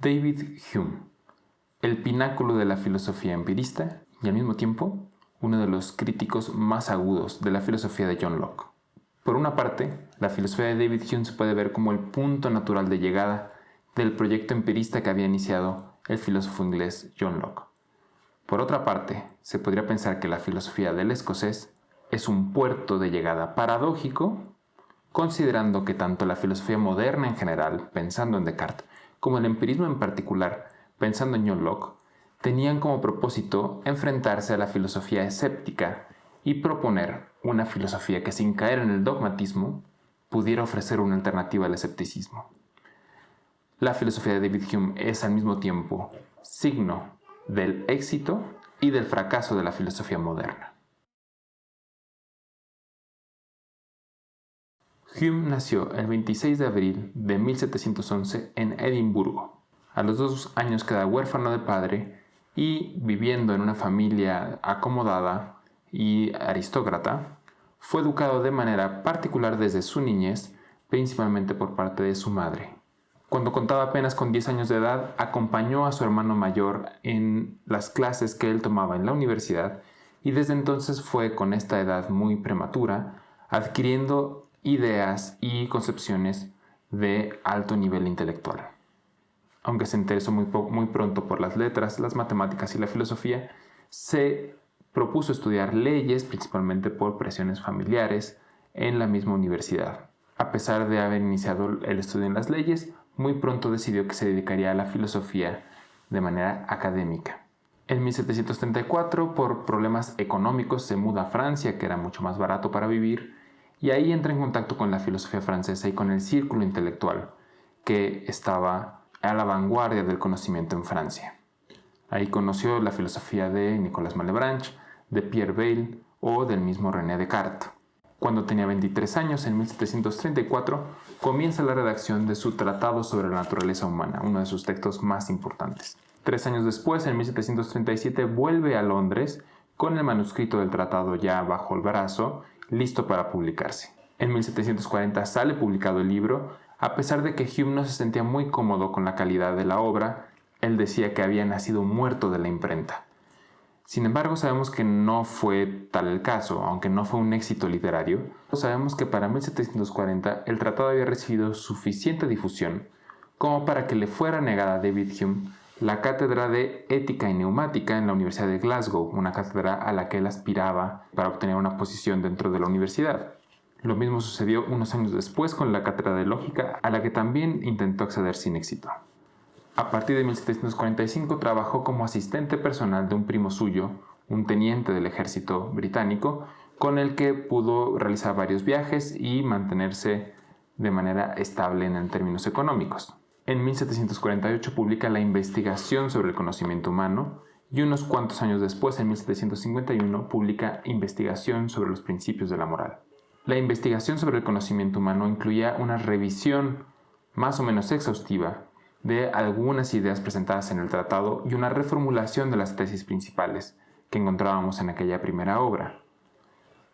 David Hume, el pináculo de la filosofía empirista y al mismo tiempo uno de los críticos más agudos de la filosofía de John Locke. Por una parte, la filosofía de David Hume se puede ver como el punto natural de llegada del proyecto empirista que había iniciado el filósofo inglés John Locke. Por otra parte, se podría pensar que la filosofía del escocés es un puerto de llegada paradójico, considerando que tanto la filosofía moderna en general, pensando en Descartes, como el empirismo en particular, pensando en John Locke, tenían como propósito enfrentarse a la filosofía escéptica y proponer una filosofía que, sin caer en el dogmatismo, pudiera ofrecer una alternativa al escepticismo. La filosofía de David Hume es al mismo tiempo signo del éxito y del fracaso de la filosofía moderna. Hume nació el 26 de abril de 1711 en Edimburgo. A los 2 años queda huérfano de padre y, viviendo en una familia acomodada y aristócrata, fue educado de manera particular desde su niñez, principalmente por parte de su madre. Cuando contaba apenas con 10 años de edad, acompañó a su hermano mayor en las clases que él tomaba en la universidad y desde entonces fue, con esta edad muy prematura, adquiriendo ideas y concepciones de alto nivel intelectual. Aunque se interesó muy pronto por las letras, las matemáticas y la filosofía, se propuso estudiar leyes, principalmente por presiones familiares, en la misma universidad. A pesar de haber iniciado el estudio en las leyes, muy pronto decidió que se dedicaría a la filosofía de manera académica. En 1734, por problemas económicos, se muda a Francia, que era mucho más barato para vivir, y ahí entra en contacto con la filosofía francesa y con el círculo intelectual que estaba a la vanguardia del conocimiento en Francia. Ahí conoció la filosofía de Nicolas Malebranche, de Pierre Bayle o del mismo René Descartes. Cuando tenía 23 años, en 1734, comienza la redacción de su Tratado sobre la naturaleza humana, uno de sus textos más importantes. 3 años después, en 1737, vuelve a Londres con el manuscrito del tratado ya bajo el brazo, listo para publicarse. En 1740 sale publicado el libro. A pesar de que Hume no se sentía muy cómodo con la calidad de la obra, él decía que había nacido muerto de la imprenta. Sin embargo, sabemos que no fue tal el caso, aunque no fue un éxito literario. Sabemos que para 1740 el tratado había recibido suficiente difusión como para que le fuera negada a David Hume la cátedra de Ética y Neumática en la Universidad de Glasgow, una cátedra a la que él aspiraba para obtener una posición dentro de la universidad. Lo mismo sucedió unos años después con la cátedra de Lógica, a la que también intentó acceder sin éxito. A partir de 1745 trabajó como asistente personal de un primo suyo, un teniente del ejército británico, con el que pudo realizar varios viajes y mantenerse de manera estable en términos económicos. En 1748 publica La investigación sobre el conocimiento humano y unos cuantos años después, en 1751, publica Investigación sobre los principios de la moral. La investigación sobre el conocimiento humano incluía una revisión más o menos exhaustiva de algunas ideas presentadas en el tratado y una reformulación de las tesis principales que encontrábamos en aquella primera obra.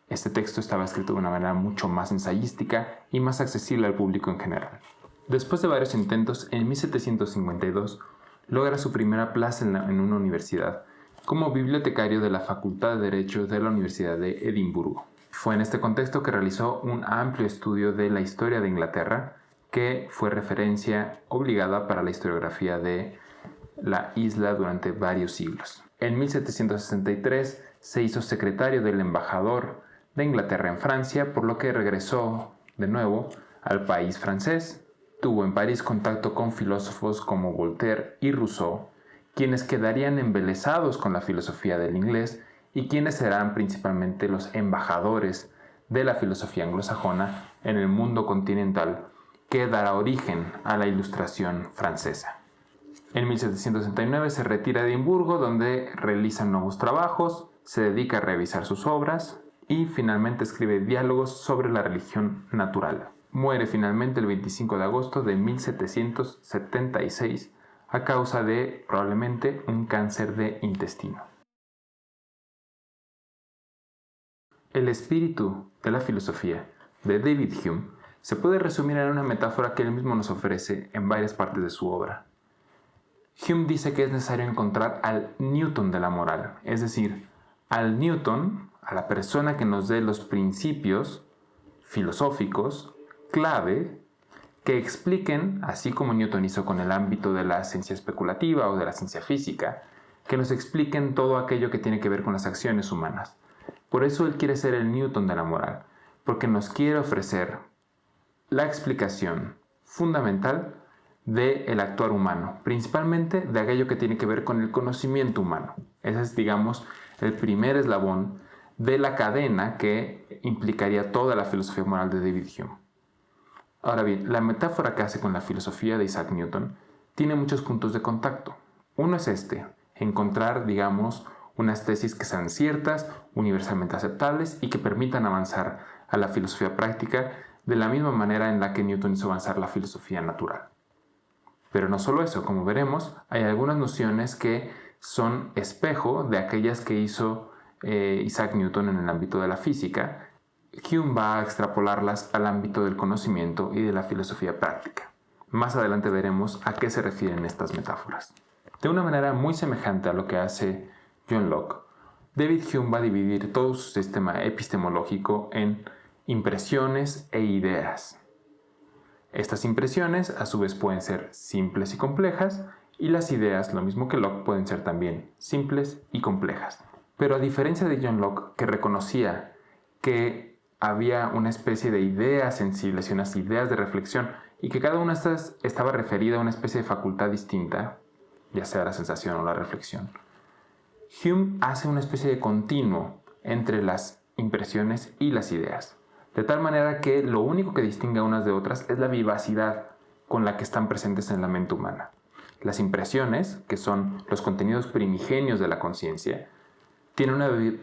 Este texto estaba escrito de una manera mucho más ensayística y más accesible al público en general. Después de varios intentos, en 1752 logra su primera plaza en una universidad como bibliotecario de la Facultad de Derecho de la Universidad de Edimburgo. Fue en este contexto que realizó un amplio estudio de la historia de Inglaterra, que fue referencia obligada para la historiografía de la isla durante varios siglos. En 1763 se hizo secretario del embajador de Inglaterra en Francia, por lo que regresó de nuevo al país francés. Tuvo en París contacto con filósofos como Voltaire y Rousseau, quienes quedarían embelesados con la filosofía del inglés y quienes serán principalmente los embajadores de la filosofía anglosajona en el mundo continental, que dará origen a la Ilustración francesa. En 1769 se retira de Edimburgo, donde realiza nuevos trabajos, se dedica a revisar sus obras y finalmente escribe diálogos sobre la religión natural. Muere finalmente el 25 de agosto de 1776 a causa de probablemente un cáncer de intestino. El espíritu de la filosofía de David Hume se puede resumir en una metáfora que él mismo nos ofrece en varias partes de su obra. Hume dice que es necesario encontrar al Newton de la moral, es decir, al Newton, a la persona que nos dé los principios filosóficos clave que expliquen, así como Newton hizo con el ámbito de la ciencia especulativa o de la ciencia física, que nos expliquen todo aquello que tiene que ver con las acciones humanas. Por eso él quiere ser el Newton de la moral, porque nos quiere ofrecer la explicación fundamental del actuar humano, principalmente de aquello que tiene que ver con el conocimiento humano. Ese es, digamos, el primer eslabón de la cadena que implicaría toda la filosofía moral de David Hume. Ahora bien, la metáfora que hace con la filosofía de Isaac Newton tiene muchos puntos de contacto. Uno es encontrar, digamos, unas tesis que sean ciertas, universalmente aceptables y que permitan avanzar a la filosofía práctica de la misma manera en la que Newton hizo avanzar la filosofía natural. Pero no solo eso, como veremos, hay algunas nociones que son espejo de aquellas que hizo Isaac Newton en el ámbito de la física. Hume va a extrapolarlas al ámbito del conocimiento y de la filosofía práctica. Más adelante veremos a qué se refieren estas metáforas. De una manera muy semejante a lo que hace John Locke, David Hume va a dividir todo su sistema epistemológico en impresiones e ideas. Estas impresiones a su vez pueden ser simples y complejas, y las ideas, lo mismo que Locke, pueden ser también simples y complejas. Pero a diferencia de John Locke, que reconocía que había una especie de ideas sensibles y unas ideas de reflexión, y que cada una de estas estaba referida a una especie de facultad distinta, ya sea la sensación o la reflexión, Hume hace una especie de continuo entre las impresiones y las ideas, de tal manera que lo único que distingue a unas de otras es la vivacidad con la que están presentes en la mente humana. Las impresiones, que son los contenidos primigenios de la conciencia, tienen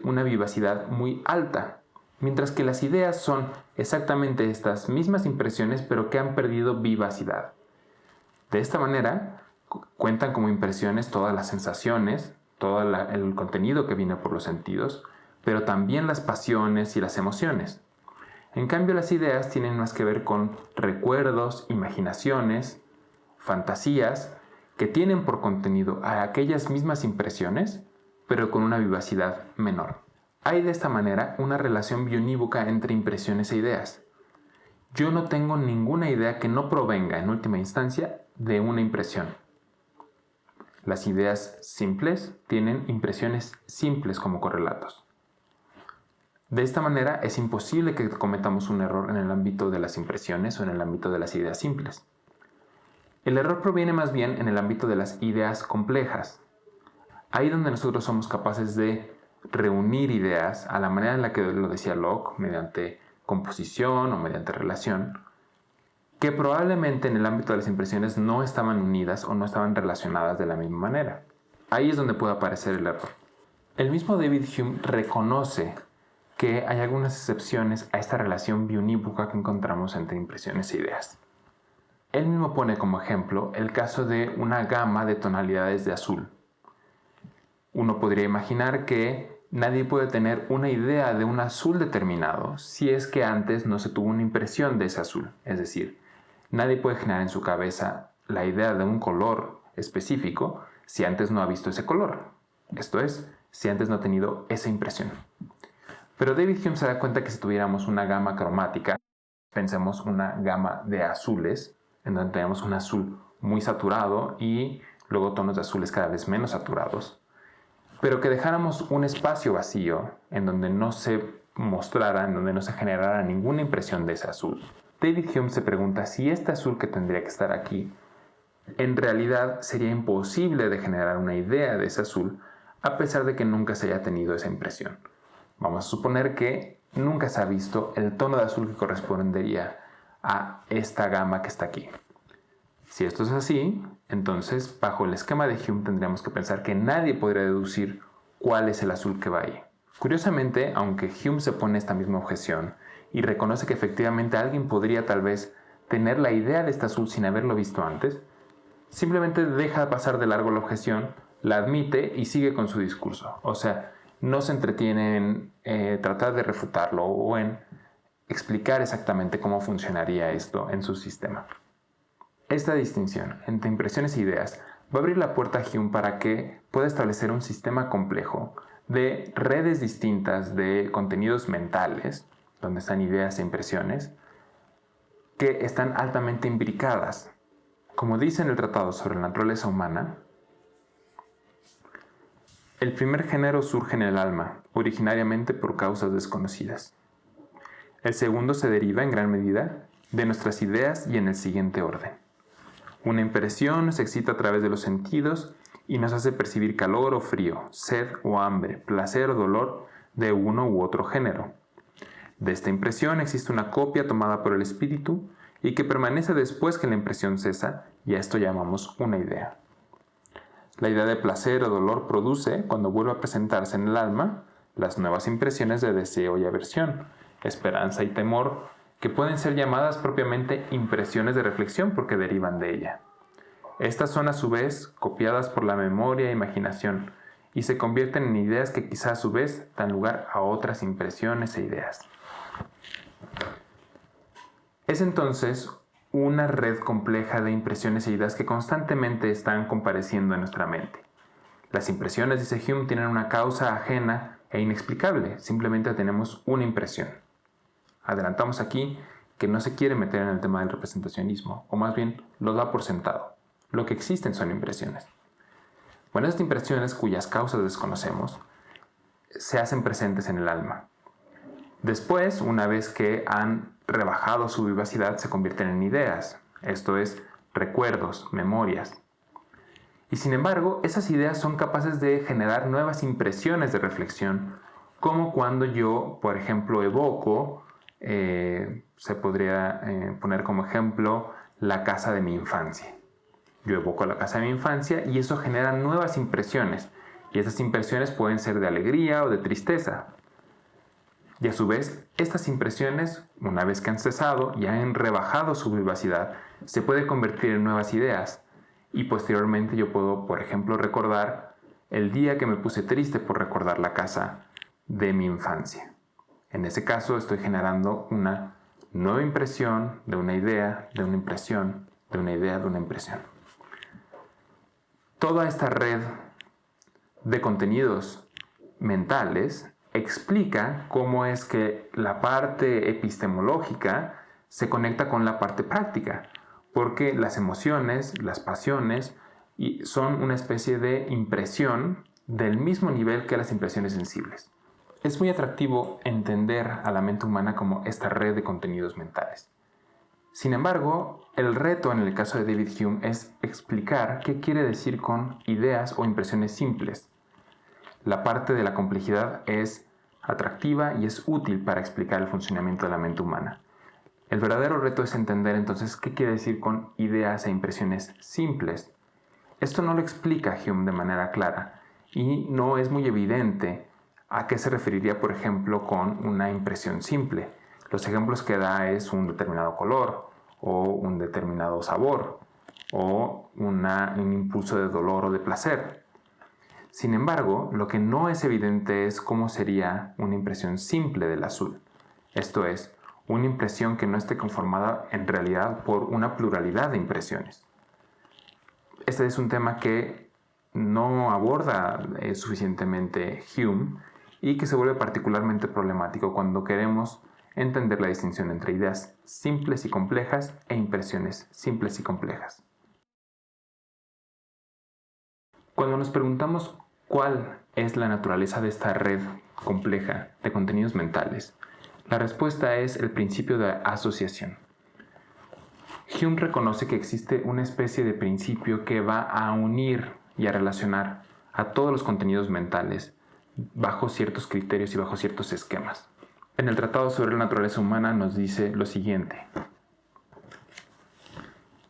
una vivacidad muy alta, mientras que las ideas son exactamente estas mismas impresiones, pero que han perdido vivacidad. De esta manera, cuentan como impresiones todas las sensaciones, todo el contenido que viene por los sentidos, pero también las pasiones y las emociones. En cambio, las ideas tienen más que ver con recuerdos, imaginaciones, fantasías, que tienen por contenido a aquellas mismas impresiones, pero con una vivacidad menor. Hay de esta manera una relación bionívoca entre impresiones e ideas. Yo no tengo ninguna idea que no provenga, en última instancia, de una impresión. Las ideas simples tienen impresiones simples como correlatos. De esta manera es imposible que cometamos un error en el ámbito de las impresiones o en el ámbito de las ideas simples. El error proviene más bien en el ámbito de las ideas complejas. Ahí donde nosotros somos capaces de reunir ideas a la manera en la que lo decía Locke, mediante composición o mediante relación, que probablemente en el ámbito de las impresiones no estaban unidas o no estaban relacionadas de la misma manera. Ahí es donde puede aparecer el error. El mismo David Hume reconoce que hay algunas excepciones a esta relación bionívoca que encontramos entre impresiones e ideas. Él mismo pone como ejemplo el caso de una gama de tonalidades de azul. Uno podría imaginar que nadie puede tener una idea de un azul determinado si es que antes no se tuvo una impresión de ese azul. Es decir, nadie puede generar en su cabeza la idea de un color específico si antes no ha visto ese color. Esto es, si antes no ha tenido esa impresión. Pero David Hume se da cuenta que si tuviéramos una gama cromática, pensemos una gama de azules, en donde tenemos un azul muy saturado y luego tonos de azules cada vez menos saturados, pero que dejáramos un espacio vacío en donde no se mostrara, en donde no se generara ninguna impresión de ese azul. David Hume se pregunta si este azul que tendría que estar aquí, en realidad sería imposible de generar una idea de ese azul, a pesar de que nunca se haya tenido esa impresión. Vamos a suponer que nunca se ha visto el tono de azul que correspondería a esta gama que está aquí. Si esto es así, entonces bajo el esquema de Hume tendríamos que pensar que nadie podría deducir cuál es el azul que va ahí. Curiosamente, aunque Hume se pone esta misma objeción y reconoce que efectivamente alguien podría tal vez tener la idea de este azul sin haberlo visto antes, simplemente deja pasar de largo la objeción, la admite y sigue con su discurso. O sea, no se entretiene en tratar de refutarlo o en explicar exactamente cómo funcionaría esto en su sistema. Esta distinción entre impresiones e ideas va a abrir la puerta a Hume para que pueda establecer un sistema complejo de redes distintas de contenidos mentales, donde están ideas e impresiones, que están altamente imbricadas. Como dice en el Tratado sobre la Naturaleza Humana, el primer género surge en el alma, originariamente por causas desconocidas. El segundo se deriva en gran medida de nuestras ideas y en el siguiente orden. Una impresión se excita a través de los sentidos y nos hace percibir calor o frío, sed o hambre, placer o dolor de uno u otro género. De esta impresión existe una copia tomada por el espíritu y que permanece después que la impresión cesa, y a esto llamamos una idea. La idea de placer o dolor produce, cuando vuelve a presentarse en el alma, las nuevas impresiones de deseo y aversión, esperanza y temor, que pueden ser llamadas propiamente impresiones de reflexión porque derivan de ella. Estas son a su vez copiadas por la memoria e imaginación y se convierten en ideas que quizá a su vez dan lugar a otras impresiones e ideas. Es entonces una red compleja de impresiones e ideas que constantemente están compareciendo en nuestra mente. Las impresiones, dice Hume, tienen una causa ajena e inexplicable, simplemente tenemos una impresión. Adelantamos aquí que no se quiere meter en el tema del representacionismo, o más bien lo da por sentado. Lo que existen son impresiones. Bueno, estas impresiones, cuyas causas desconocemos, se hacen presentes en el alma. Después, una vez que han rebajado su vivacidad, se convierten en ideas, esto es, recuerdos, memorias. Y sin embargo, esas ideas son capaces de generar nuevas impresiones de reflexión, como cuando yo, por ejemplo, evoco, se podría poner como ejemplo, la casa de mi infancia. Yo evoco la casa de mi infancia y eso genera nuevas impresiones, y esas impresiones pueden ser de alegría o de tristeza. Y a su vez, estas impresiones, una vez que han cesado y han rebajado su vivacidad, se pueden convertir en nuevas ideas. Y posteriormente yo puedo, por ejemplo, recordar el día que me puse triste por recordar la casa de mi infancia. En ese caso estoy generando una nueva impresión de una idea, de una impresión, de una idea, de una impresión. Toda esta red de contenidos mentales explica cómo es que la parte epistemológica se conecta con la parte práctica, porque las emociones, las pasiones, son una especie de impresión del mismo nivel que las impresiones sensibles. Es muy atractivo entender a la mente humana como esta red de contenidos mentales. Sin embargo, el reto en el caso de David Hume es explicar qué quiere decir con ideas o impresiones simples. La parte de la complejidad es atractiva y es útil para explicar el funcionamiento de la mente humana. El verdadero reto es entender entonces qué quiere decir con ideas e impresiones simples. Esto no lo explica Hume de manera clara y no es muy evidente a qué se referiría, por ejemplo, con una impresión simple. Los ejemplos que da es un determinado color o un determinado sabor o un impulso de dolor o de placer. Sin embargo, lo que no es evidente es cómo sería una impresión simple del azul. Esto es, una impresión que no esté conformada en realidad por una pluralidad de impresiones. Este es un tema que no aborda suficientemente Hume y que se vuelve particularmente problemático cuando queremos entender la distinción entre ideas simples y complejas e impresiones simples y complejas. Cuando nos preguntamos cuál es la naturaleza de esta red compleja de contenidos mentales, la respuesta es el principio de asociación. Hume reconoce que existe una especie de principio que va a unir y a relacionar a todos los contenidos mentales bajo ciertos criterios y bajo ciertos esquemas. En el Tratado sobre la Naturaleza Humana nos dice lo siguiente.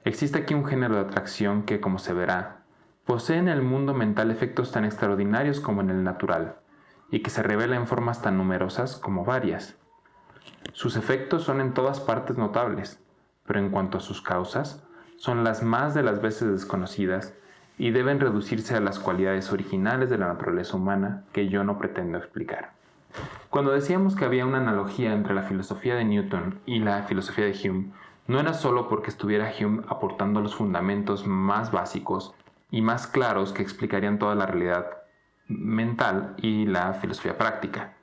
Existe aquí un género de atracción que, como se verá, posee en el mundo mental efectos tan extraordinarios como en el natural, y que se revela en formas tan numerosas como varias. Sus efectos son en todas partes notables, pero en cuanto a sus causas, son las más de las veces desconocidas y deben reducirse a las cualidades originales de la naturaleza humana que yo no pretendo explicar. Cuando decíamos que había una analogía entre la filosofía de Newton y la filosofía de Hume, no era solo porque estuviera Hume aportando los fundamentos más básicos y más claros que explicarían toda la realidad mental y la filosofía práctica.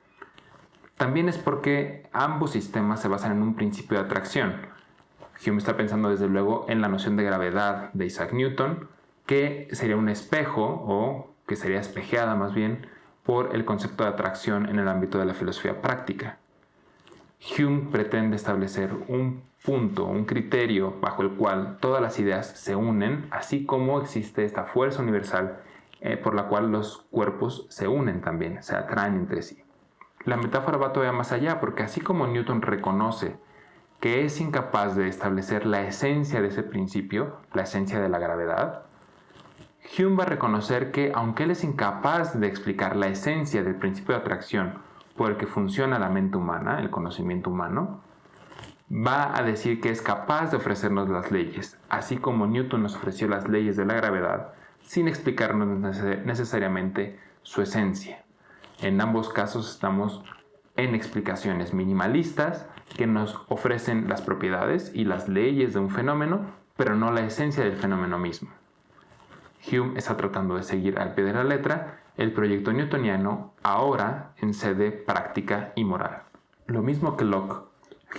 También es porque ambos sistemas se basan en un principio de atracción. Hume está pensando desde luego en la noción de gravedad de Isaac Newton, que sería un espejo, o que sería espejeada más bien, por el concepto de atracción en el ámbito de la filosofía práctica. Hume pretende establecer un punto, un criterio bajo el cual todas las ideas se unen, así como existe esta fuerza universal por la cual los cuerpos se unen también, se atraen entre sí. La metáfora va todavía más allá, porque así como Newton reconoce que es incapaz de establecer la esencia de ese principio, la esencia de la gravedad, Hume va a reconocer que, aunque él es incapaz de explicar la esencia del principio de atracción por el que funciona la mente humana, el conocimiento humano, va a decir que es capaz de ofrecernos las leyes, así como Newton nos ofreció las leyes de la gravedad, sin explicarnos necesariamente su esencia. En ambos casos estamos en explicaciones minimalistas que nos ofrecen las propiedades y las leyes de un fenómeno, pero no la esencia del fenómeno mismo. Hume está tratando de seguir al pie de la letra el proyecto newtoniano, ahora en sede práctica y moral. Lo mismo que Locke,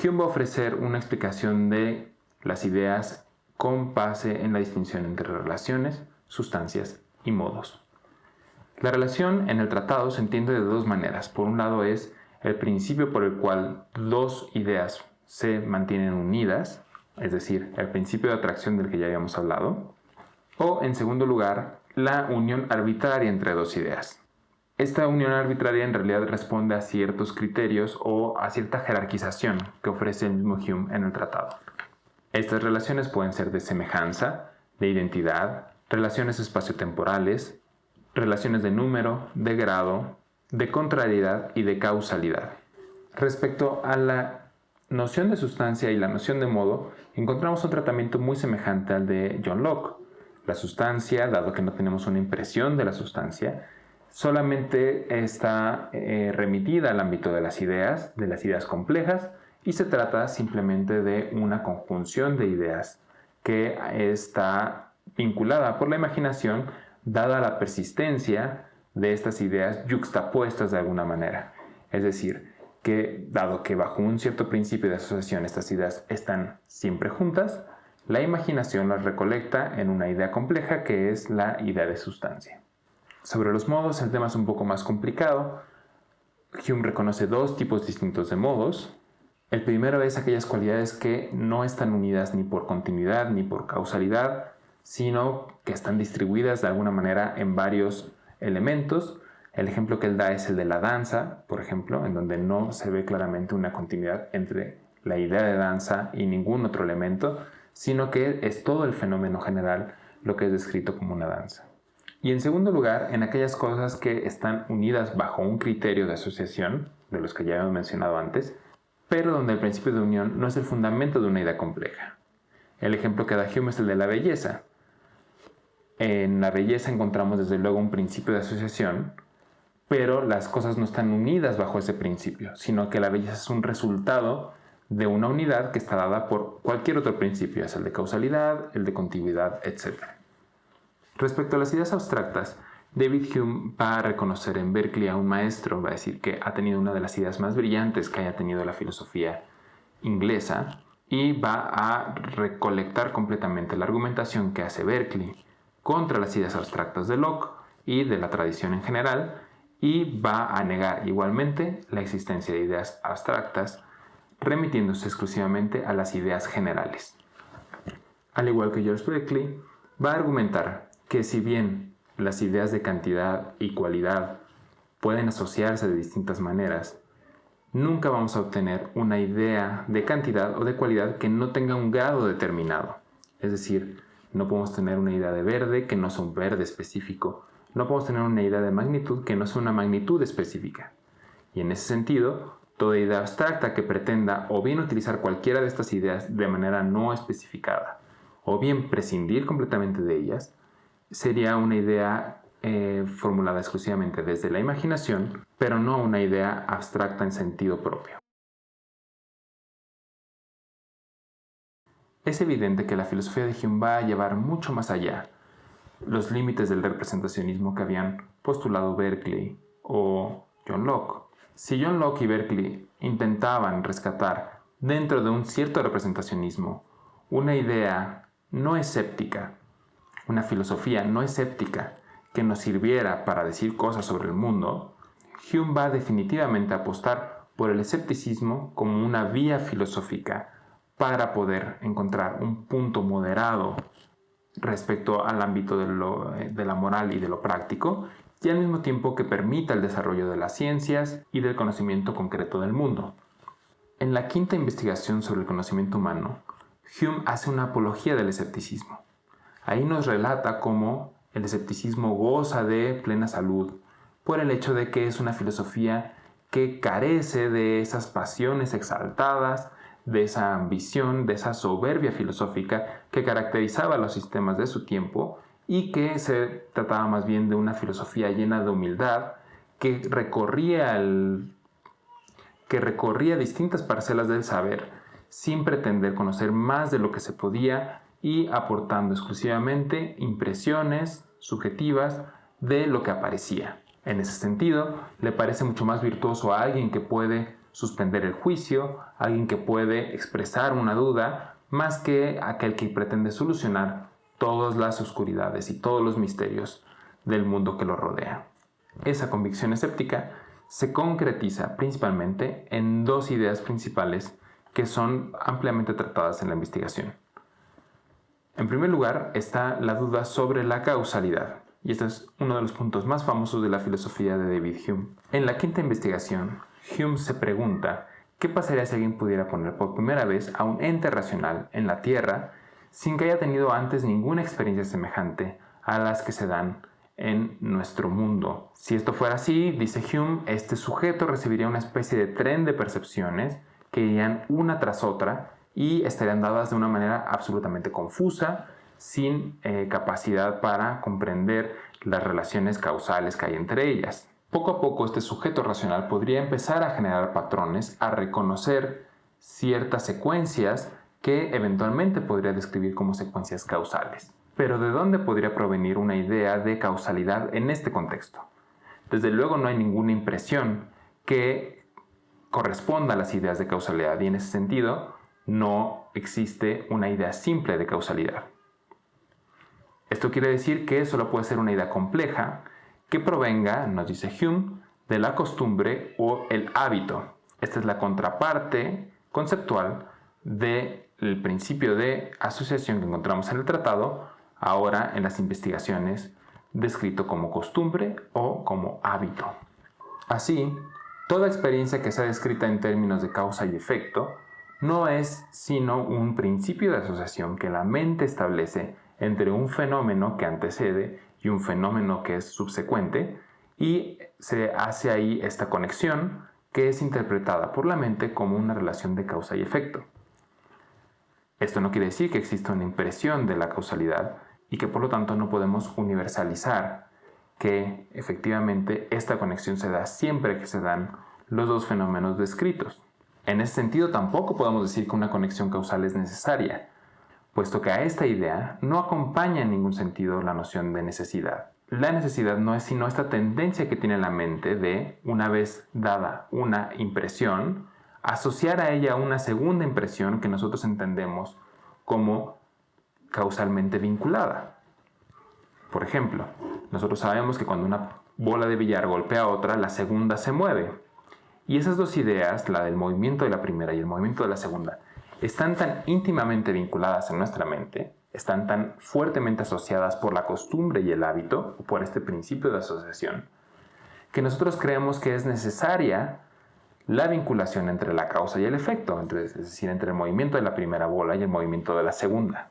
Hume va a ofrecer una explicación de las ideas con base en la distinción entre relaciones, sustancias y modos. La relación en el tratado se entiende de dos maneras. Por un lado es el principio por el cual dos ideas se mantienen unidas, es decir, el principio de atracción del que ya habíamos hablado, o en segundo lugar, la unión arbitraria entre dos ideas. Esta unión arbitraria en realidad responde a ciertos criterios o a cierta jerarquización que ofrece el mismo Hume en el tratado. Estas relaciones pueden ser de semejanza, de identidad, relaciones espaciotemporales, relaciones de número, de grado, de contrariedad y de causalidad. Respecto a la noción de sustancia y la noción de modo, encontramos un tratamiento muy semejante al de John Locke. La sustancia, dado que no tenemos una impresión de la sustancia, solamente está remitida al ámbito de las ideas complejas, y se trata simplemente de una conjunción de ideas que está vinculada por la imaginación, dada la persistencia de estas ideas yuxtapuestas de alguna manera. Es decir, que dado que bajo un cierto principio de asociación estas ideas están siempre juntas, la imaginación las recolecta en una idea compleja que es la idea de sustancia. Sobre los modos, el tema es un poco más complicado. Hume reconoce dos tipos distintos de modos. El primero es aquellas cualidades que no están unidas ni por continuidad ni por causalidad, sino que están distribuidas de alguna manera en varios elementos. El ejemplo que él da es el de la danza, por ejemplo, en donde no se ve claramente una continuidad entre la idea de danza y ningún otro elemento, sino que es todo el fenómeno general lo que es descrito como una danza. Y en segundo lugar, en aquellas cosas que están unidas bajo un criterio de asociación, de los que ya hemos mencionado antes, pero donde el principio de unión no es el fundamento de una idea compleja. El ejemplo que da Hume es el de la belleza. En la belleza encontramos desde luego un principio de asociación, pero las cosas no están unidas bajo ese principio, sino que la belleza es un resultado de una unidad que está dada por cualquier otro principio, es el de causalidad, el de continuidad, etc. Respecto a las ideas abstractas, David Hume va a reconocer en Berkeley a un maestro, va a decir que ha tenido una de las ideas más brillantes que haya tenido la filosofía inglesa, y va a recolectar completamente la argumentación que hace Berkeley contra las ideas abstractas de Locke y de la tradición en general, y va a negar igualmente la existencia de ideas abstractas, remitiéndose exclusivamente a las ideas generales. Al igual que George Berkeley, va a argumentar que si bien las ideas de cantidad y cualidad pueden asociarse de distintas maneras, nunca vamos a obtener una idea de cantidad o de cualidad que no tenga un grado determinado. Es decir, no podemos tener una idea de verde que no sea un verde específico, no podemos tener una idea de magnitud que no sea una magnitud específica. Y en ese sentido, toda idea abstracta que pretenda o bien utilizar cualquiera de estas ideas de manera no especificada, o bien prescindir completamente de ellas, sería una idea formulada exclusivamente desde la imaginación, pero no una idea abstracta en sentido propio. Es evidente que la filosofía de Hume va a llevar mucho más allá, los límites del representacionismo que habían postulado Berkeley o John Locke. Si John Locke y Berkeley intentaban rescatar dentro de un cierto representacionismo una idea no escéptica, una filosofía no escéptica que nos sirviera para decir cosas sobre el mundo, Hume va definitivamente a apostar por el escepticismo como una vía filosófica para poder encontrar un punto moderado respecto al ámbito de la moral y de lo práctico, y al mismo tiempo que permita el desarrollo de las ciencias y del conocimiento concreto del mundo. En la quinta investigación sobre el conocimiento humano, Hume hace una apología del escepticismo. Ahí nos relata cómo el escepticismo goza de plena salud por el hecho de que es una filosofía que carece de esas pasiones exaltadas, de esa ambición, de esa soberbia filosófica que caracterizaba los sistemas de su tiempo y que se trataba más bien de una filosofía llena de humildad que recorría distintas parcelas del saber sin pretender conocer más de lo que se podía y aportando exclusivamente impresiones subjetivas de lo que aparecía. En ese sentido, le parece mucho más virtuoso a alguien que puede suspender el juicio, alguien que puede expresar una duda, más que aquel que pretende solucionar todas las oscuridades y todos los misterios del mundo que lo rodea. Esa convicción escéptica se concretiza principalmente en dos ideas principales que son ampliamente tratadas en la investigación. En primer lugar está la duda sobre la causalidad, y este es uno de los puntos más famosos de la filosofía de David Hume. En la quinta investigación, Hume se pregunta qué pasaría si alguien pudiera poner por primera vez a un ente racional en la Tierra sin que haya tenido antes ninguna experiencia semejante a las que se dan en nuestro mundo. Si esto fuera así, dice Hume, este sujeto recibiría una especie de tren de percepciones que irían una tras otra y estarían dadas de una manera absolutamente confusa, sin capacidad para comprender las relaciones causales que hay entre ellas. Poco a poco este sujeto racional podría empezar a generar patrones, a reconocer ciertas secuencias que eventualmente podría describir como secuencias causales. Pero ¿de dónde podría provenir una idea de causalidad en este contexto? Desde luego no hay ninguna impresión que corresponda a las ideas de causalidad y en ese sentido no existe una idea simple de causalidad. Esto quiere decir que solo puede ser una idea compleja que provenga, nos dice Hume, de la costumbre o el hábito. Esta es la contraparte conceptual del principio de asociación que encontramos en el tratado, ahora en las investigaciones descrito como costumbre o como hábito. Así, toda experiencia que sea descrita en términos de causa y efecto no es sino un principio de asociación que la mente establece entre un fenómeno que antecede y un fenómeno que es subsecuente, y se hace ahí esta conexión que es interpretada por la mente como una relación de causa y efecto. Esto no quiere decir que exista una impresión de la causalidad y que por lo tanto no podemos universalizar que efectivamente esta conexión se da siempre que se dan los dos fenómenos descritos. En ese sentido tampoco podemos decir que una conexión causal es necesaria, puesto que a esta idea no acompaña en ningún sentido la noción de necesidad. La necesidad no es sino esta tendencia que tiene la mente de, una vez dada una impresión, asociar a ella una segunda impresión que nosotros entendemos como causalmente vinculada. Por ejemplo, nosotros sabemos que cuando una bola de billar golpea a otra, la segunda se mueve. Y esas dos ideas, la del movimiento de la primera y el movimiento de la segunda, están tan íntimamente vinculadas en nuestra mente, están tan fuertemente asociadas por la costumbre y el hábito, o por este principio de asociación, que nosotros creemos que es necesaria la vinculación entre la causa y el efecto, es decir, entre el movimiento de la primera bola y el movimiento de la segunda.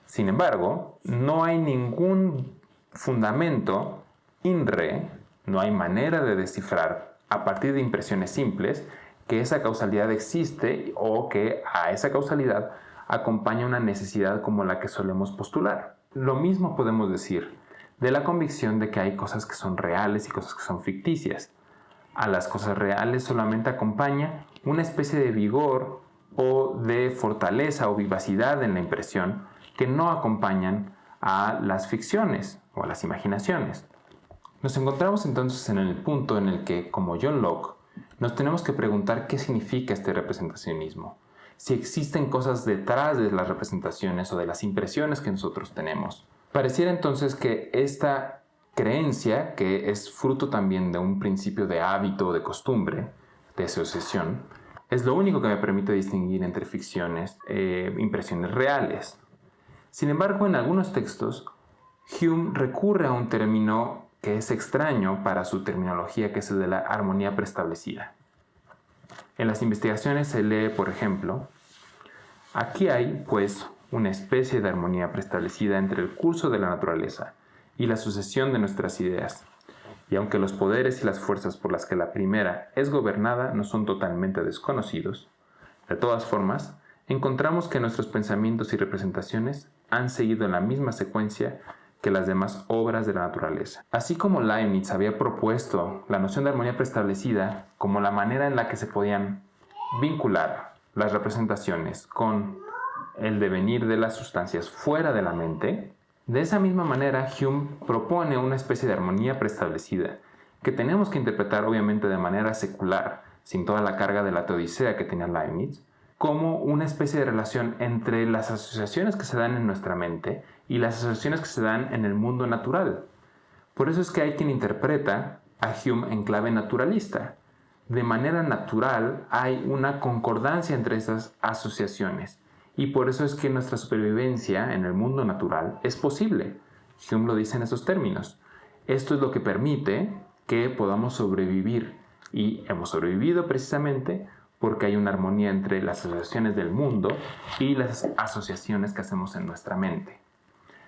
Sin embargo, no hay ningún fundamento in re, no hay manera de descifrar a partir de impresiones simples que esa causalidad existe o que a esa causalidad acompaña una necesidad como la que solemos postular. Lo mismo podemos decir de la convicción de que hay cosas que son reales y cosas que son ficticias. A las cosas reales solamente acompaña una especie de vigor o de fortaleza o vivacidad en la impresión que no acompañan a las ficciones o a las imaginaciones. Nos encontramos entonces en el punto en el que, como John Locke, nos tenemos que preguntar qué significa este representacionismo, si existen cosas detrás de las representaciones o de las impresiones que nosotros tenemos. Pareciera entonces que esta creencia, que es fruto también de un principio de hábito o de costumbre, de asociación, es lo único que me permite distinguir entre ficciones e impresiones reales. Sin embargo, en algunos textos, Hume recurre a un término que es extraño para su terminología, que es el de la armonía preestablecida. En las investigaciones se lee, por ejemplo, aquí hay, pues, una especie de armonía preestablecida entre el curso de la naturaleza y la sucesión de nuestras ideas. Y aunque los poderes y las fuerzas por las que la primera es gobernada no son totalmente desconocidos, de todas formas, encontramos que nuestros pensamientos y representaciones han seguido en la misma secuencia que las demás obras de la naturaleza. Así como Leibniz había propuesto la noción de armonía preestablecida como la manera en la que se podían vincular las representaciones con el devenir de las sustancias fuera de la mente, de esa misma manera Hume propone una especie de armonía preestablecida que tenemos que interpretar obviamente de manera secular, sin toda la carga de la teodicea que tenía Leibniz, como una especie de relación entre las asociaciones que se dan en nuestra mente y las asociaciones que se dan en el mundo natural. Por eso es que hay quien interpreta a Hume en clave naturalista. De manera natural hay una concordancia entre esas asociaciones y por eso es que nuestra supervivencia en el mundo natural es posible. Hume lo dice en esos términos. Esto es lo que permite que podamos sobrevivir y hemos sobrevivido precisamente porque hay una armonía entre las asociaciones del mundo y las asociaciones que hacemos en nuestra mente.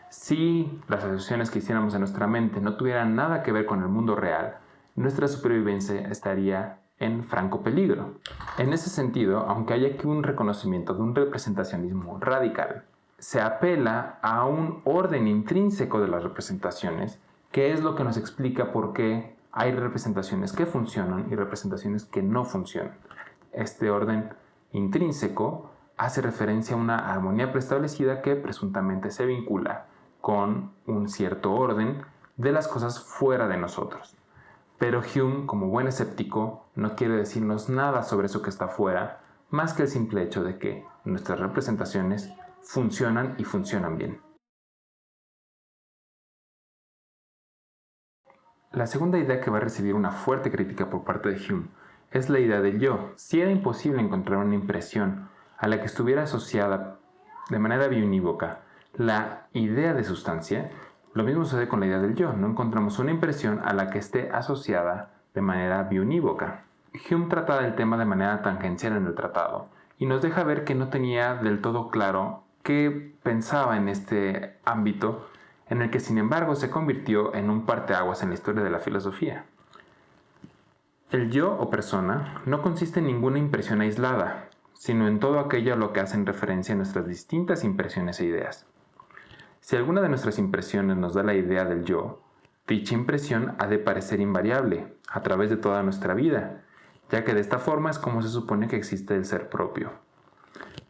Si las asociaciones que hiciéramos en nuestra mente no tuvieran nada que ver con el mundo real, nuestra supervivencia estaría en franco peligro. En ese sentido, aunque haya aquí un reconocimiento de un representacionismo radical, se apela a un orden intrínseco de las representaciones, que es lo que nos explica por qué hay representaciones que funcionan y representaciones que no funcionan. Este orden intrínseco hace referencia a una armonía preestablecida que presuntamente se vincula con un cierto orden de las cosas fuera de nosotros. Pero Hume, como buen escéptico, no quiere decirnos nada sobre eso que está fuera, más que el simple hecho de que nuestras representaciones funcionan y funcionan bien. La segunda idea que va a recibir una fuerte crítica por parte de Hume es la idea del yo. Si era imposible encontrar una impresión a la que estuviera asociada de manera biunívoca la idea de sustancia, lo mismo sucede con la idea del yo. No encontramos una impresión a la que esté asociada de manera biunívoca. Hume trata del tema de manera tangencial en el tratado y nos deja ver que no tenía del todo claro qué pensaba en este ámbito, en el que sin embargo se convirtió en un parteaguas en la historia de la filosofía. El yo o persona no consiste en ninguna impresión aislada, sino en todo aquello a lo que hacen referencia nuestras distintas impresiones e ideas. Si alguna de nuestras impresiones nos da la idea del yo, dicha impresión ha de parecer invariable a través de toda nuestra vida, ya que de esta forma es como se supone que existe el ser propio.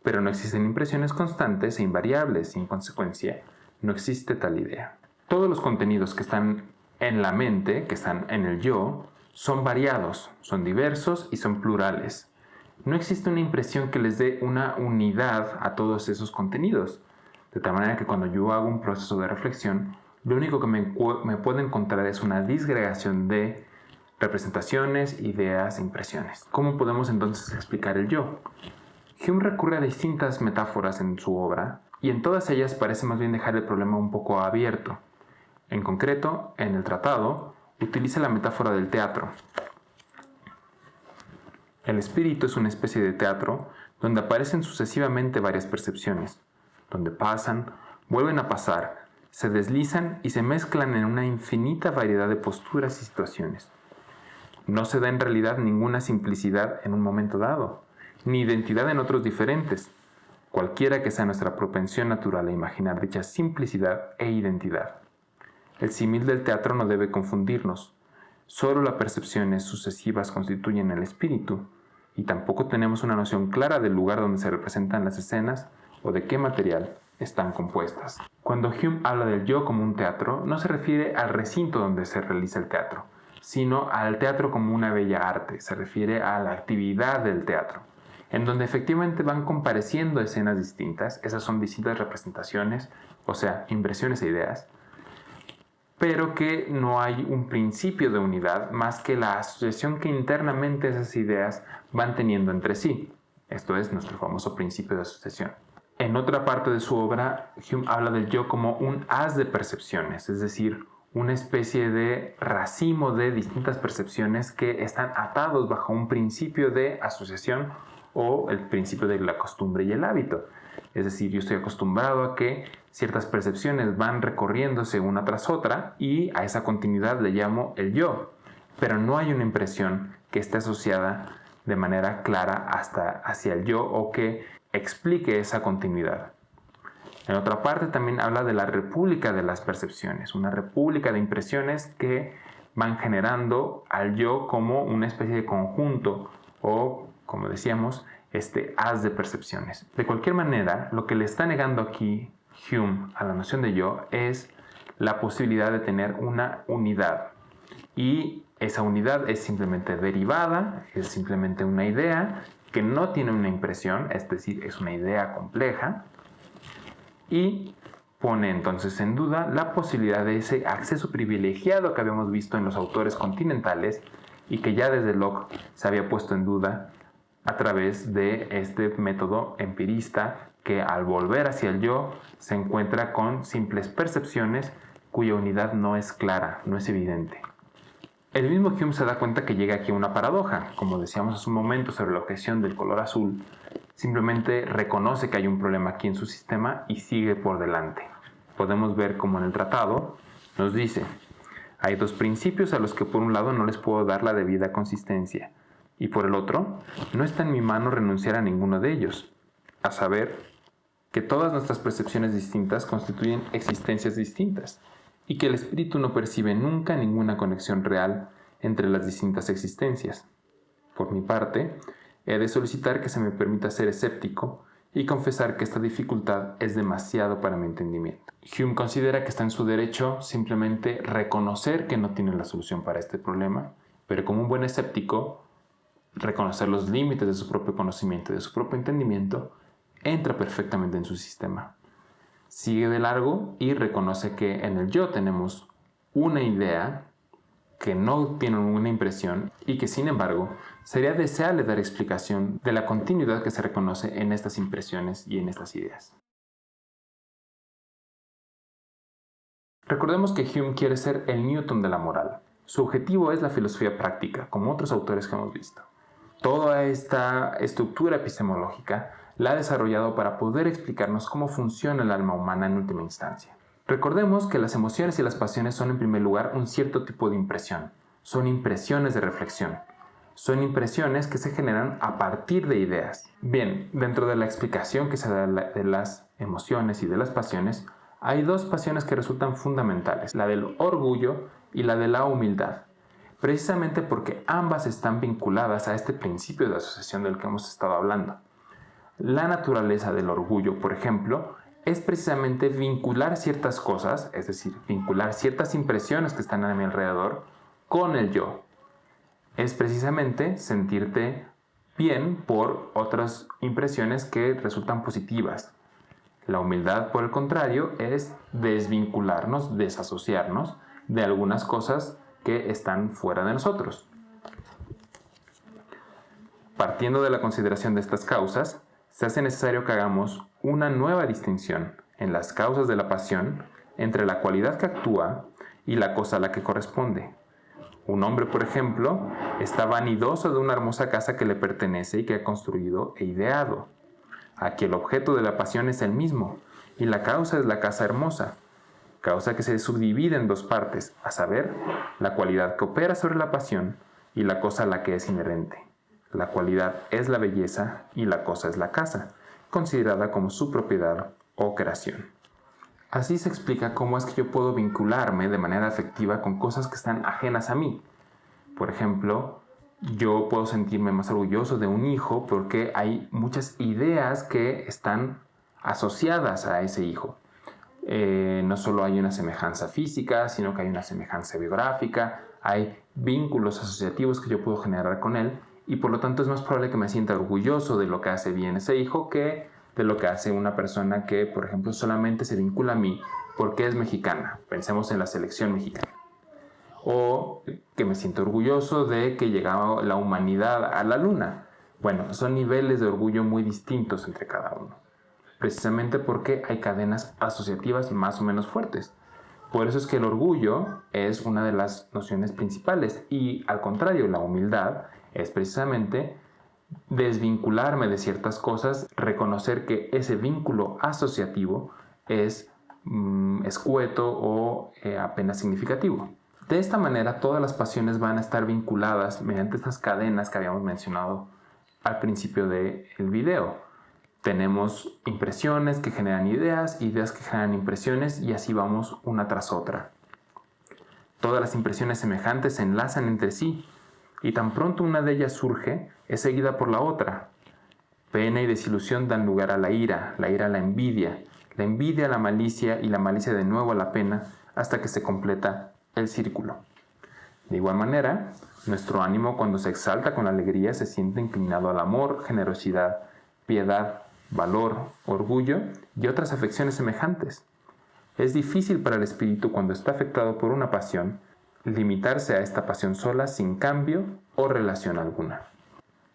Pero no existen impresiones constantes e invariables y en consecuencia no existe tal idea. Todos los contenidos que están en la mente, que están en el yo, son variados, son diversos y son plurales. No existe una impresión que les dé una unidad a todos esos contenidos. De tal manera que cuando yo hago un proceso de reflexión, lo único que me puedo encontrar es una disgregación de representaciones, ideas e impresiones. ¿Cómo podemos entonces explicar el yo? Hume recurre a distintas metáforas en su obra y en todas ellas parece más bien dejar el problema un poco abierto. En concreto, en el tratado, utiliza la metáfora del teatro. El espíritu es una especie de teatro donde aparecen sucesivamente varias percepciones, donde pasan, vuelven a pasar, se deslizan y se mezclan en una infinita variedad de posturas y situaciones. No se da en realidad ninguna simplicidad en un momento dado, ni identidad en otros diferentes, cualquiera que sea nuestra propensión natural a imaginar dicha simplicidad e identidad. El símil del teatro no debe confundirnos. Solo las percepciones sucesivas constituyen el espíritu, y tampoco tenemos una noción clara del lugar donde se representan las escenas o de qué material están compuestas. Cuando Hume habla del yo como un teatro, no se refiere al recinto donde se realiza el teatro, sino al teatro como una bella arte, se refiere a la actividad del teatro, en donde efectivamente van compareciendo escenas distintas, esas son distintas representaciones, o sea, impresiones e ideas, pero que no hay un principio de unidad más que la asociación que internamente esas ideas van teniendo entre sí. Esto es nuestro famoso principio de asociación. En otra parte de su obra, Hume habla del yo como un haz de percepciones, es decir, una especie de racimo de distintas percepciones que están atados bajo un principio de asociación o el principio de la costumbre y el hábito. Es decir, yo estoy acostumbrado a que ciertas percepciones van recorriéndose una tras otra y a esa continuidad le llamo el yo, pero no hay una impresión que esté asociada de manera clara hacia el yo o que explique esa continuidad. En otra parte también habla de la república de las percepciones, una república de impresiones que van generando al yo como una especie de conjunto o, como decíamos, este haz de percepciones. De cualquier manera, lo que le está negando aquí Hume a la noción de yo es la posibilidad de tener una unidad. Y esa unidad es simplemente derivada, es simplemente una idea que no tiene una impresión, es decir, es una idea compleja, y pone entonces en duda la posibilidad de ese acceso privilegiado que habíamos visto en los autores continentales y que ya desde Locke se había puesto en duda a través de este método empirista que al volver hacia el yo se encuentra con simples percepciones cuya unidad no es clara, no es evidente. El mismo Hume se da cuenta que llega aquí una paradoja. Como decíamos hace un momento sobre la objeción del color azul, simplemente reconoce que hay un problema aquí en su sistema y sigue por delante. Podemos ver como en el tratado nos dice: hay dos principios a los que por un lado no les puedo dar la debida consistencia, y por el otro, no está en mi mano renunciar a ninguno de ellos, a saber, que todas nuestras percepciones distintas constituyen existencias distintas, y que el espíritu no percibe nunca ninguna conexión real entre las distintas existencias. Por mi parte, he de solicitar que se me permita ser escéptico y confesar que esta dificultad es demasiado para mi entendimiento. Hume considera que está en su derecho simplemente reconocer que no tiene la solución para este problema, pero como un buen escéptico, reconocer los límites de su propio conocimiento y de su propio entendimiento entra perfectamente en su sistema. Sigue de largo y reconoce que en el yo tenemos una idea que no tiene una impresión y que sin embargo sería deseable dar explicación de la continuidad que se reconoce en estas impresiones y en estas ideas. Recordemos que Hume quiere ser el Newton de la moral. Su objetivo es la filosofía práctica, como otros autores que hemos visto. Toda esta estructura epistemológica la ha desarrollado para poder explicarnos cómo funciona el alma humana en última instancia. Recordemos que las emociones y las pasiones son en primer lugar un cierto tipo de impresión. Son impresiones de reflexión. Son impresiones que se generan a partir de ideas. Bien, dentro de la explicación que se da de las emociones y de las pasiones, hay dos pasiones que resultan fundamentales, la del orgullo y la de la humildad. Precisamente porque ambas están vinculadas a este principio de asociación del que hemos estado hablando. La naturaleza del orgullo, por ejemplo, es precisamente vincular ciertas cosas, es decir, vincular ciertas impresiones que están a mi alrededor con el yo. Es precisamente sentirte bien por otras impresiones que resultan positivas. La humildad, por el contrario, es desvincularnos, desasociarnos de algunas cosas que están fuera de nosotros. Partiendo de la consideración de estas causas, se hace necesario que hagamos una nueva distinción en las causas de la pasión entre la cualidad que actúa y la cosa a la que corresponde. Un hombre, por ejemplo, está vanidoso de una hermosa casa que le pertenece y que ha construido e ideado. Aquí el objeto de la pasión es el mismo, y la causa es la casa hermosa, causa que se subdivide en dos partes, a saber, la cualidad que opera sobre la pasión y la cosa a la que es inherente. La cualidad es la belleza y la cosa es la casa, considerada como su propiedad o creación. Así se explica cómo es que yo puedo vincularme de manera afectiva con cosas que están ajenas a mí. Por ejemplo, yo puedo sentirme más orgulloso de un hijo porque hay muchas ideas que están asociadas a ese hijo. No solo hay una semejanza física, sino que hay una semejanza biográfica, hay vínculos asociativos que yo puedo generar con él y por lo tanto es más probable que me sienta orgulloso de lo que hace bien ese hijo que de lo que hace una persona que, por ejemplo, solamente se vincula a mí porque es mexicana. Pensemos en la selección mexicana. O que me siento orgulloso de que llegaba la humanidad a la luna. Bueno, son niveles de orgullo muy distintos entre cada uno, precisamente porque hay cadenas asociativas más o menos fuertes. Por eso es que el orgullo es una de las nociones principales y al contrario, la humildad es precisamente desvincularme de ciertas cosas, reconocer que ese vínculo asociativo es escueto o apenas significativo. De esta manera, todas las pasiones van a estar vinculadas mediante estas cadenas que habíamos mencionado al principio del video. Tenemos impresiones que generan ideas, ideas que generan impresiones y así vamos una tras otra. Todas las impresiones semejantes se enlazan entre sí y tan pronto una de ellas surge, es seguida por la otra. Pena y desilusión dan lugar a la ira a la envidia a la malicia y la malicia de nuevo a la pena hasta que se completa el círculo. De igual manera, nuestro ánimo cuando se exalta con alegría se siente inclinado al amor, generosidad, piedad, valor, orgullo y otras afecciones semejantes. Es difícil para el espíritu cuando está afectado por una pasión limitarse a esta pasión sola sin cambio o relación alguna.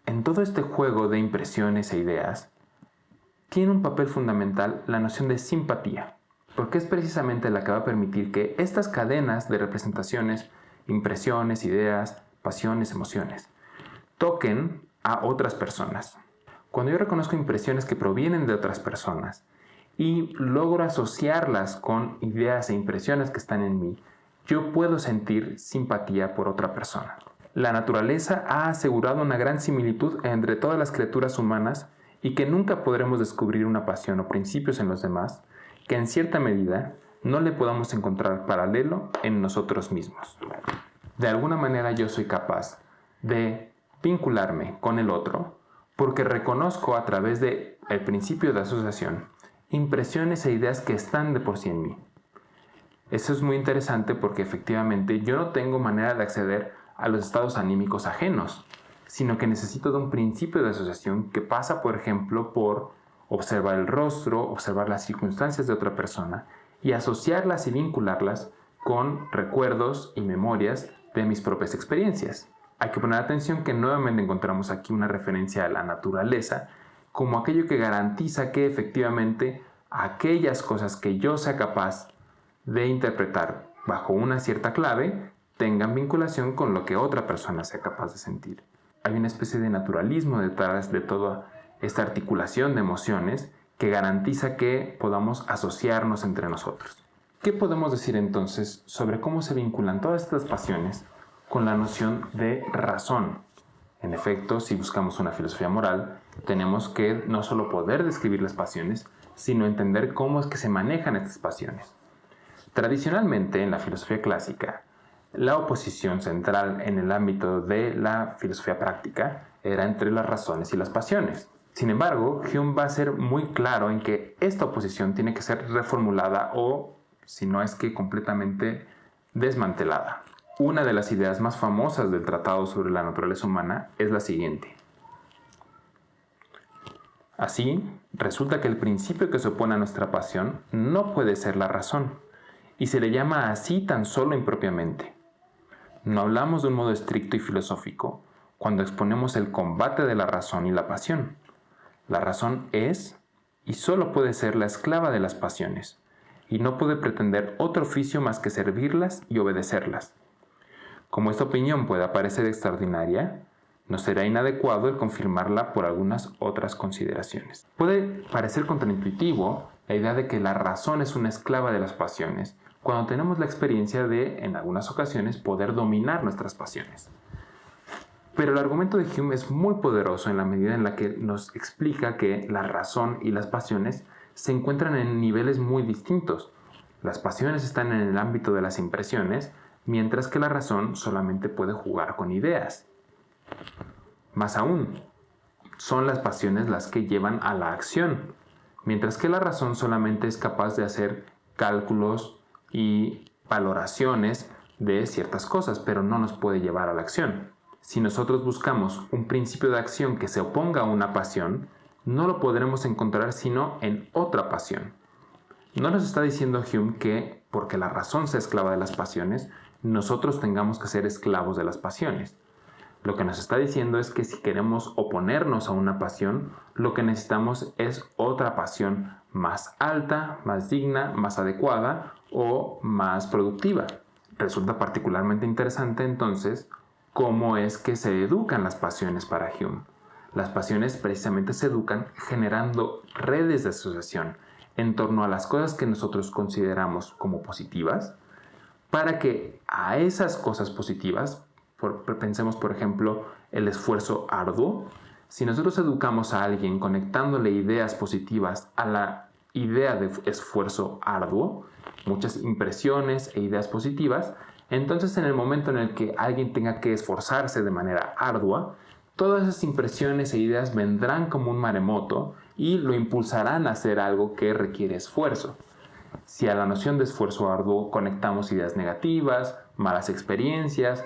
En todo este juego de impresiones e ideas, tiene un papel fundamental la noción de simpatía, porque es precisamente la que va a permitir que estas cadenas de representaciones, impresiones, ideas, pasiones, emociones, toquen a otras personas. Cuando yo reconozco impresiones que provienen de otras personas y logro asociarlas con ideas e impresiones que están en mí, yo puedo sentir simpatía por otra persona. La naturaleza ha asegurado una gran similitud entre todas las criaturas humanas y que nunca podremos descubrir una pasión o principios en los demás que en cierta medida no le podamos encontrar paralelo en nosotros mismos. De alguna manera yo soy capaz de vincularme con el otro porque reconozco a través del principio de asociación impresiones e ideas que están de por sí en mí. Eso es muy interesante porque efectivamente yo no tengo manera de acceder a los estados anímicos ajenos, sino que necesito de un principio de asociación que pasa, por ejemplo, por observar el rostro, observar las circunstancias de otra persona y asociarlas y vincularlas con recuerdos y memorias de mis propias experiencias. Hay que poner atención que nuevamente encontramos aquí una referencia a la naturaleza como aquello que garantiza que efectivamente aquellas cosas que yo sea capaz de interpretar bajo una cierta clave tengan vinculación con lo que otra persona sea capaz de sentir. Hay una especie de naturalismo detrás de toda esta articulación de emociones que garantiza que podamos asociarnos entre nosotros. ¿Qué podemos decir entonces sobre cómo se vinculan todas estas pasiones con la noción de razón? En efecto, si buscamos una filosofía moral, tenemos que no solo poder describir las pasiones, sino entender cómo es que se manejan estas pasiones. Tradicionalmente, en la filosofía clásica, la oposición central en el ámbito de la filosofía práctica era entre las razones y las pasiones. Sin embargo, Hume va a ser muy claro en que esta oposición tiene que ser reformulada o, si no es que completamente desmantelada. Una de las ideas más famosas del Tratado sobre la Naturaleza Humana es la siguiente. Así, resulta que el principio que se opone a nuestra pasión no puede ser la razón, y se le llama así tan solo impropiamente. No hablamos de un modo estricto y filosófico cuando exponemos el combate de la razón y la pasión. La razón es y solo puede ser la esclava de las pasiones, y no puede pretender otro oficio más que servirlas y obedecerlas. Como esta opinión puede parecer extraordinaria, no será inadecuado el confirmarla por algunas otras consideraciones. Puede parecer contraintuitivo la idea de que la razón es una esclava de las pasiones, cuando tenemos la experiencia de, en algunas ocasiones, poder dominar nuestras pasiones. Pero el argumento de Hume es muy poderoso en la medida en la que nos explica que la razón y las pasiones se encuentran en niveles muy distintos. Las pasiones están en el ámbito de las impresiones, mientras que la razón solamente puede jugar con ideas. Más aún, son las pasiones las que llevan a la acción, mientras que la razón solamente es capaz de hacer cálculos y valoraciones de ciertas cosas, pero no nos puede llevar a la acción. Si nosotros buscamos un principio de acción que se oponga a una pasión, no lo podremos encontrar sino en otra pasión. No nos está diciendo Hume que, porque la razón sea esclava de las pasiones, nosotros tengamos que ser esclavos de las pasiones. Lo que nos está diciendo es que si queremos oponernos a una pasión, lo que necesitamos es otra pasión más alta, más digna, más adecuada o más productiva. Resulta particularmente interesante entonces cómo es que se educan las pasiones para Hume. Las pasiones precisamente se educan generando redes de asociación en torno a las cosas que nosotros consideramos como positivas, para que a esas cosas positivas, pensemos por ejemplo el esfuerzo arduo, si nosotros educamos a alguien conectándole ideas positivas a la idea de esfuerzo arduo, muchas impresiones e ideas positivas, entonces en el momento en el que alguien tenga que esforzarse de manera ardua, todas esas impresiones e ideas vendrán como un maremoto y lo impulsarán a hacer algo que requiere esfuerzo. Si a la noción de esfuerzo arduo conectamos ideas negativas, malas experiencias,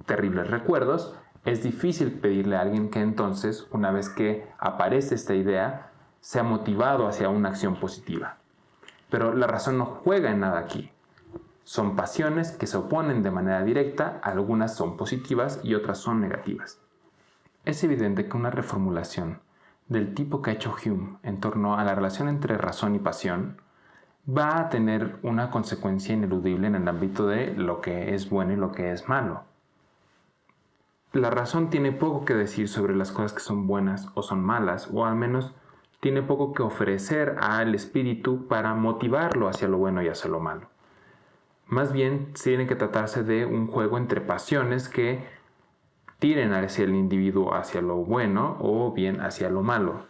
terribles recuerdos, es difícil pedirle a alguien que entonces, una vez que aparece esta idea, sea motivado hacia una acción positiva. Pero la razón no juega en nada aquí. Son pasiones que se oponen de manera directa, algunas son positivas y otras son negativas. Es evidente que una reformulación del tipo que ha hecho Hume en torno a la relación entre razón y pasión va a tener una consecuencia ineludible en el ámbito de lo que es bueno y lo que es malo. La razón tiene poco que decir sobre las cosas que son buenas o son malas, o al menos tiene poco que ofrecer al espíritu para motivarlo hacia lo bueno y hacia lo malo. Más bien, tiene que tratarse de un juego entre pasiones que tiren hacia el individuo hacia lo bueno o bien hacia lo malo.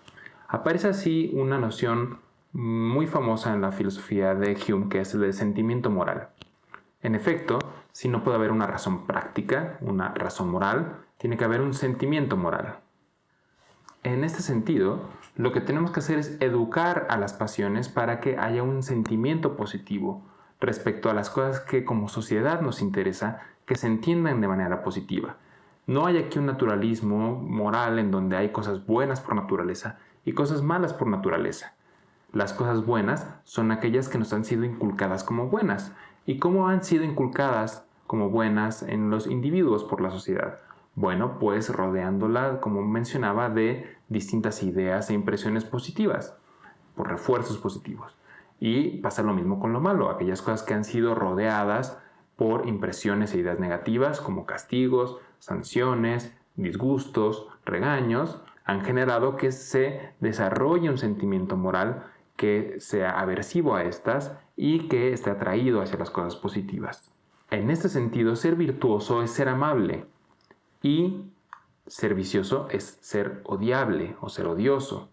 Aparece así una noción muy famosa en la filosofía de Hume, que es el del sentimiento moral. En efecto, si no puede haber una razón práctica, una razón moral, tiene que haber un sentimiento moral. En este sentido, lo que tenemos que hacer es educar a las pasiones para que haya un sentimiento positivo respecto a las cosas que como sociedad nos interesa que se entiendan de manera positiva. No hay aquí un naturalismo moral en donde hay cosas buenas por naturaleza y cosas malas por naturaleza. Las cosas buenas son aquellas que nos han sido inculcadas como buenas. ¿Y cómo han sido inculcadas como buenas en los individuos por la sociedad? Bueno, pues rodeándola, como mencionaba, de distintas ideas e impresiones positivas, por refuerzos positivos. Y pasa lo mismo con lo malo, aquellas cosas que han sido rodeadas por impresiones e ideas negativas, como castigos, sanciones, disgustos, regaños, han generado que se desarrolle un sentimiento moral que sea aversivo a estas y que esté atraído hacia las cosas positivas. En este sentido, ser virtuoso es ser amable y ser vicioso es ser odiable o ser odioso.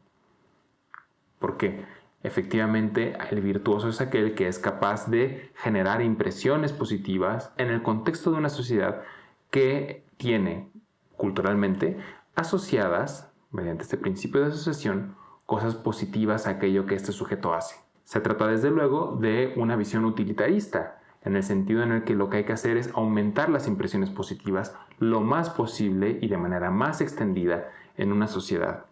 ¿Por qué? Efectivamente, el virtuoso es aquel que es capaz de generar impresiones positivas en el contexto de una sociedad que tiene culturalmente asociadas, mediante este principio de asociación, cosas positivas a aquello que este sujeto hace. Se trata desde luego de una visión utilitarista, en el sentido en el que lo que hay que hacer es aumentar las impresiones positivas lo más posible y de manera más extendida en una sociedad.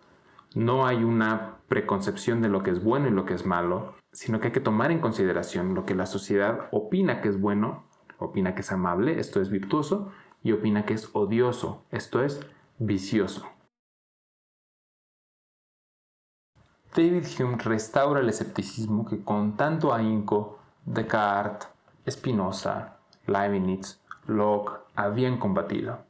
No hay una preconcepción de lo que es bueno y lo que es malo, sino que hay que tomar en consideración lo que la sociedad opina que es bueno, opina que es amable, esto es virtuoso, y opina que es odioso, esto es vicioso. David Hume restaura el escepticismo que con tanto ahínco Descartes, Spinoza, Leibniz, Locke habían combatido.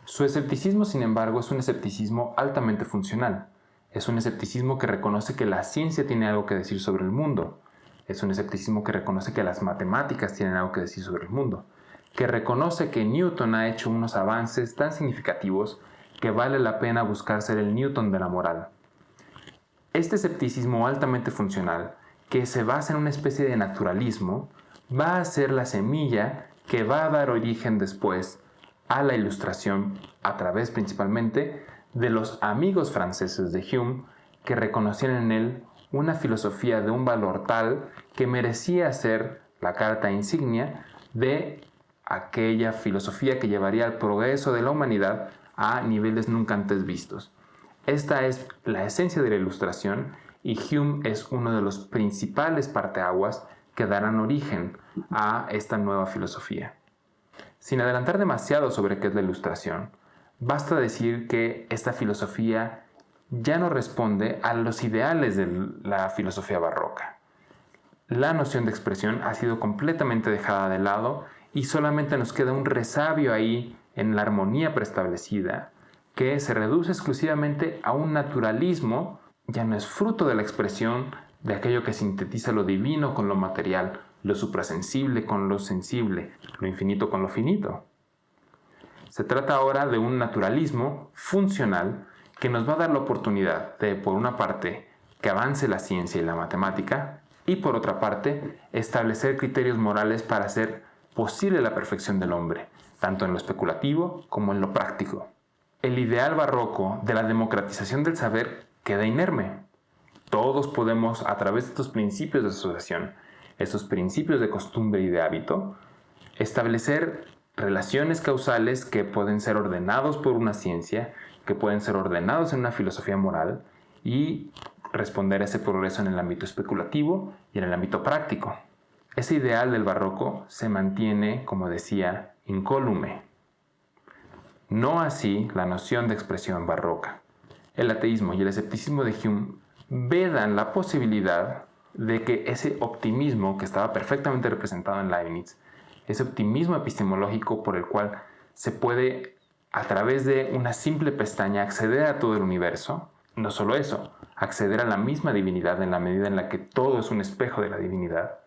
Su escepticismo, sin embargo, es un escepticismo altamente funcional. Es un escepticismo que reconoce que la ciencia tiene algo que decir sobre el mundo. Es un escepticismo que reconoce que las matemáticas tienen algo que decir sobre el mundo. Que reconoce que Newton ha hecho unos avances tan significativos que vale la pena buscar ser el Newton de la moral. Este escepticismo altamente funcional, que se basa en una especie de naturalismo, va a ser la semilla que va a dar origen después a la Ilustración a través principalmente de los amigos franceses de Hume que reconocían en él una filosofía de un valor tal que merecía ser la carta insignia de aquella filosofía que llevaría al progreso de la humanidad a niveles nunca antes vistos. Esta es la esencia de la Ilustración y Hume es uno de los principales parteaguas que darán origen a esta nueva filosofía. Sin adelantar demasiado sobre qué es la Ilustración, basta decir que esta filosofía ya no responde a los ideales de la filosofía barroca. La noción de expresión ha sido completamente dejada de lado y solamente nos queda un resabio ahí en la armonía preestablecida que se reduce exclusivamente a un naturalismo, ya no es fruto de la expresión de aquello que sintetiza lo divino con lo material, lo suprasensible con lo sensible, lo infinito con lo finito. Se trata ahora de un naturalismo funcional que nos va a dar la oportunidad de, por una parte, que avance la ciencia y la matemática, y por otra parte, establecer criterios morales para hacer posible la perfección del hombre, tanto en lo especulativo como en lo práctico. El ideal barroco de la democratización del saber queda inerme. Todos podemos, a través de estos principios de asociación, estos principios de costumbre y de hábito, establecer relaciones causales que pueden ser ordenados por una ciencia, que pueden ser ordenados en una filosofía moral y responder a ese progreso en el ámbito especulativo y en el ámbito práctico. Ese ideal del barroco se mantiene, como decía, incólume. No así la noción de expresión barroca. El ateísmo y el escepticismo de Hume vedan la posibilidad de que ese optimismo que estaba perfectamente representado en Leibniz, ese optimismo epistemológico por el cual se puede, a través de una simple pestaña, acceder a todo el universo, no solo eso, acceder a la misma divinidad en la medida en la que todo es un espejo de la divinidad,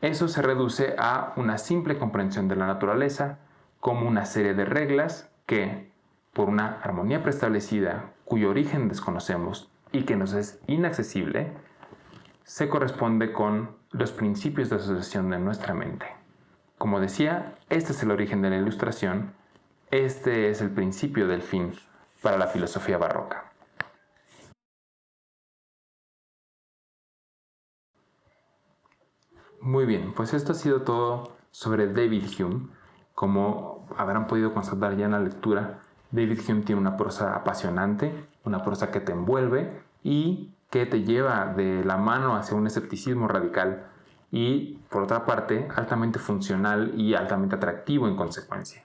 eso se reduce a una simple comprensión de la naturaleza como una serie de reglas que, por una armonía preestablecida cuyo origen desconocemos y que nos es inaccesible, se corresponde con los principios de asociación de nuestra mente. Como decía, este es el origen de la Ilustración, este es el principio del fin para la filosofía barroca. Muy bien, pues esto ha sido todo sobre David Hume. Como habrán podido constatar ya en la lectura, David Hume tiene una prosa apasionante, una prosa que te envuelve y que te lleva de la mano hacia un escepticismo radical y, por otra parte, altamente funcional y altamente atractivo en consecuencia.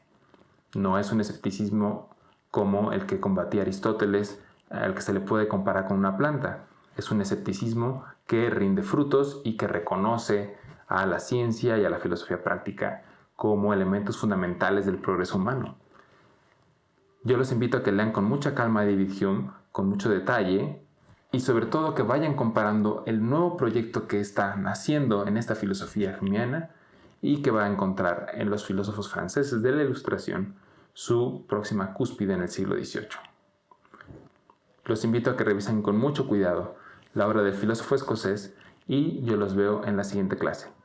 No es un escepticismo como el que combatía Aristóteles, al que se le puede comparar con una planta. Es un escepticismo que rinde frutos y que reconoce a la ciencia y a la filosofía práctica como elementos fundamentales del progreso humano. Yo los invito a que lean con mucha calma a David Hume, con mucho detalle, y sobre todo que vayan comparando el nuevo proyecto que está naciendo en esta filosofía humeana y que va a encontrar en los filósofos franceses de la Ilustración su próxima cúspide en el siglo XVIII. Los invito a que revisen con mucho cuidado la obra del filósofo escocés y yo los veo en la siguiente clase.